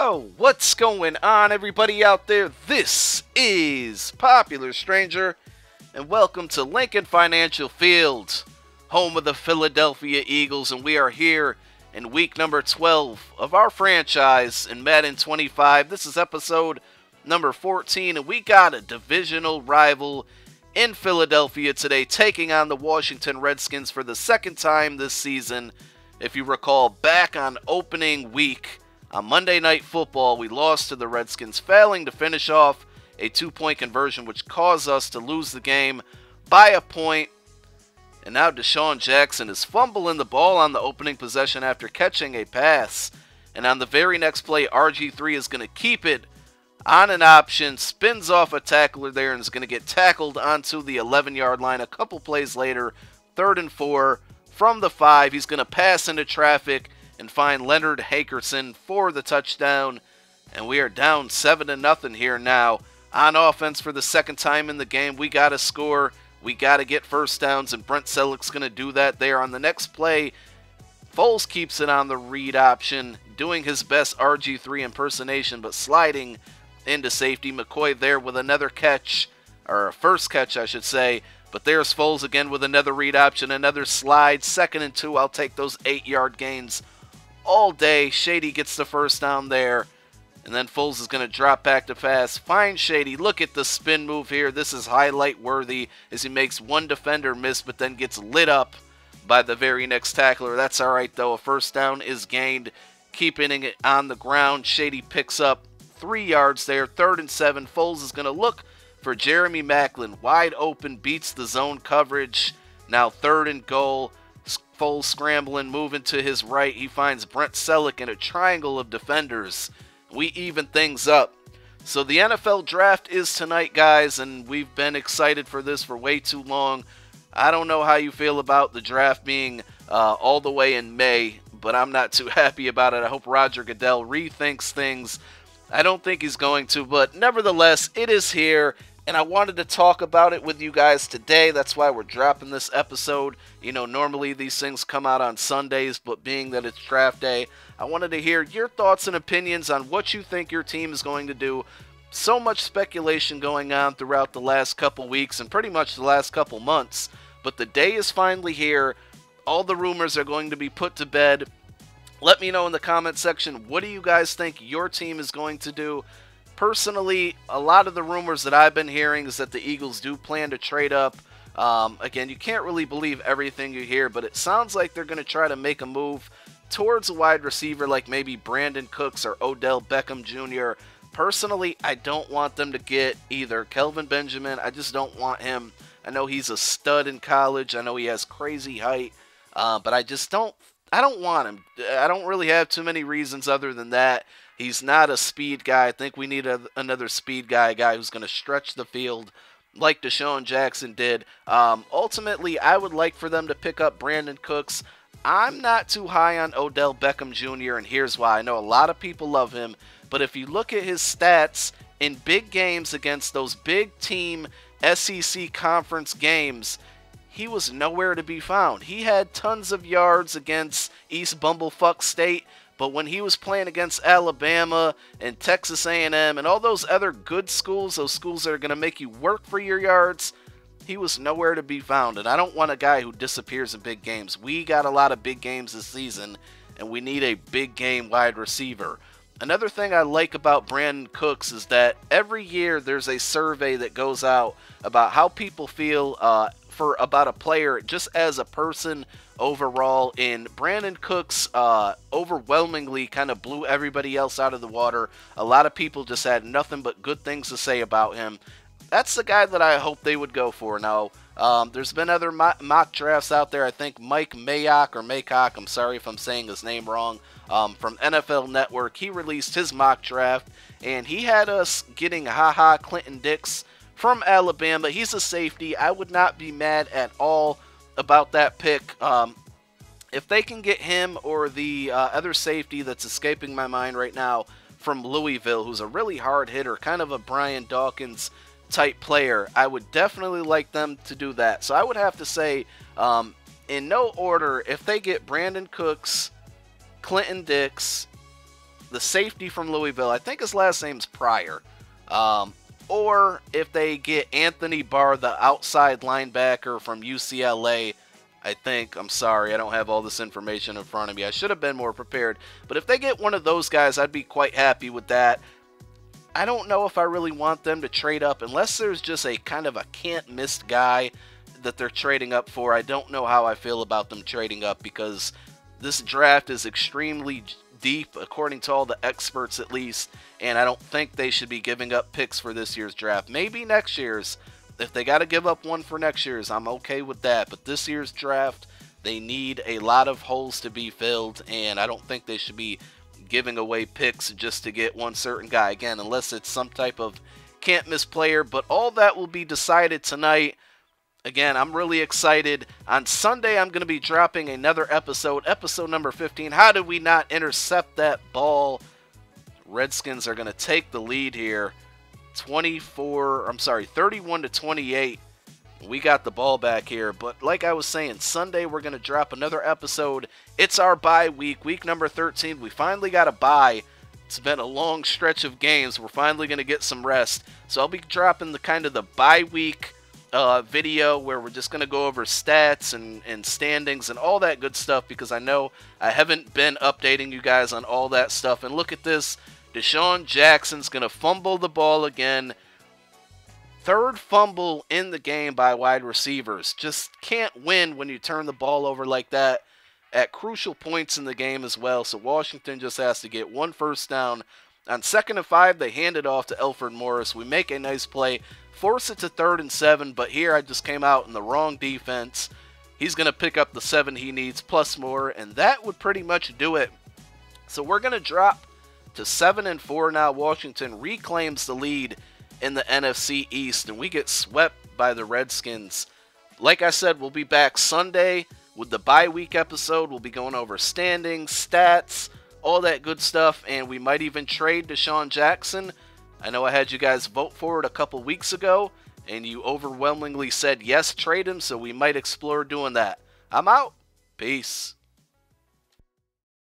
Yo, what's going on, everybody out there? This is Popular Stranger, and welcome to Lincoln Financial Field, home of the Philadelphia Eagles, and we are here in week number 12 of our franchise in Madden 25. This is episode number 14, and we got a divisional rival in Philadelphia today, taking on the Washington Redskins for the second time this season. If you recall, back on opening week on Monday Night Football, we lost to the Redskins, failing to finish off a 2-point conversion, which caused us to lose the game by a point. And now Deshaun Jackson is fumbling the ball on the opening possession after catching a pass. And on the very next play, RG3 is going to keep it on an option, spins off a tackler there, and is going to get tackled onto the 11-yard line. A couple plays later, 3rd and 4. From the 5, he's going to pass into traffic and find Leonard Hankerson for the touchdown. And we are down 7-0 here now. On offense for the second time in the game, we got to score. We got to get first downs, and Brent Selleck's going to do that there. On the next play, Foles keeps it on the read option, doing his best RG3 impersonation, but sliding into safety. McCoy there with another catch, or a first catch, I should say. But there's Foles again with another read option, another slide, 2nd and 2. I'll take those 8-yard gains all day. Shady gets the first down there. And then Foles is going to drop back to pass. Find Shady. Look at the spin move here. This is highlight worthy as he makes one defender miss, but then gets lit up by the very next tackler. That's all right, though. A first down is gained. Keeping it on the ground. Shady picks up 3 yards there. 3rd and 7. Foles is going to look for Jeremy Maclin, wide open, beats the zone coverage. Now 3rd and goal. Foles scrambling, moving to his right. He finds Brent Selleck in a triangle of defenders. We even things up. So the NFL draft is tonight, guys, and we've been excited for this for way too long. I don't know how you feel about the draft being all the way in May, but I'm not too happy about it. I hope Roger Goodell rethinks things. I don't think he's going to, but nevertheless, it is here. And I wanted to talk about it with you guys today. That's why we're dropping this episode. You know, normally these things come out on Sundays, but being that it's draft day, I wanted to hear your thoughts and opinions on what you think your team is going to do. So much speculation going on throughout the last couple weeks and pretty much the last couple months. But the day is finally here. All the rumors are going to be put to bed. Let me know in the comment section, what do you guys think your team is going to do? Personally, a lot of the rumors that I've been hearing is that the Eagles do plan to trade up. Again, you can't really believe everything you hear, but it sounds like they're going to try to make a move towards a wide receiver like maybe Brandon Cooks or Odell Beckham Jr. Personally, I don't want them to get either Kelvin Benjamin. I just don't want him. I know he's a stud in college. I know he has crazy height, but I don't want him. I don't really have too many reasons other than that. He's not a speed guy. I think we need another speed guy, a guy who's going to stretch the field like Deshaun Jackson did. Ultimately, I would like for them to pick up Brandon Cooks. I'm not too high on Odell Beckham Jr., and here's why. I know a lot of people love him, but if you look at his stats in big games against those big team SEC conference games, he was nowhere to be found. He had tons of yards against East Bumblefuck State, but when he was playing against Alabama and Texas A&M and all those other good schools, those schools that are going to make you work for your yards, he was nowhere to be found. And I don't want a guy who disappears in big games. We got a lot of big games this season, and we need a big game wide receiver. Another thing I like about Brandon Cooks is that every year there's a survey that goes out about how people feel about a player just as a person overall, and Brandon Cooks overwhelmingly kind of blew everybody else out of the water. A lot of people just had nothing but good things to say about him. That's the guy that I hope they would go for. Now, there's been other mock drafts out there. I think Mike Maycock, I'm sorry if I'm saying his name wrong, from NFL Network, he released his mock draft, and he had us getting Clinton Dix from Alabama. He's a safety. I would not be mad at all about that pick. If they can get him or the other safety that's escaping my mind right now from Louisville, who's a really hard hitter, kind of a Brian Dawkins type player, I would definitely like them to do that. So I would have to say, in no order, if they get Brandon Cooks, Clinton Dix, the safety from Louisville, I think his last name's Pryor. Or if they get Anthony Barr, the outside linebacker from UCLA, I think, I'm sorry, I don't have all this information in front of me. I should have been more prepared. But if they get one of those guys, I'd be quite happy with that. I don't know if I really want them to trade up unless there's just a kind of a can't-miss guy that they're trading up for. I don't know how I feel about them trading up because this draft is extremely deep, according to all the experts at least, and I don't think they should be giving up picks for this year's draft. Maybe next year's. If they got to give up one for next year's, I'm okay with that. But this year's draft, they need a lot of holes to be filled, and I don't think they should be giving away picks just to get one certain guy. Again, unless it's some type of can't-miss player. But all that will be decided tonight. Again, I'm really excited. On Sunday, I'm going to be dropping another episode number 15. How did we not intercept that ball? Redskins are going to take the lead here. 31 to 28. We got the ball back here. But like I was saying, Sunday we're going to drop another episode. It's our bye week, week number 13. We finally got a bye. It's been a long stretch of games. We're finally going to get some rest. So I'll be dropping the bye week video where we're just going to go over stats and standings and all that good stuff, because I know I haven't been updating you guys on all that stuff. And look at this. Deshaun Jackson's going to fumble the ball again. Third fumble in the game by wide receivers. Just can't win when you turn the ball over like that at crucial points in the game as well. So Washington just has to get one first down. On 2nd and 5, they hand it off to Elford Morris. We make a nice play, force it to 3rd and 7, but here I just came out in the wrong defense. He's going to pick up the 7 he needs plus more, and that would pretty much do it. So we're going to drop to 7 and 4 now. Washington reclaims the lead in the NFC East, and we get swept by the Redskins. Like I said, we'll be back Sunday with the bye week episode. We'll be going over standings, stats, all that good stuff, and we might even trade Deshaun Jackson. I know I had you guys vote for it a couple weeks ago, and you overwhelmingly said yes, trade him, so we might explore doing that. I'm out. Peace.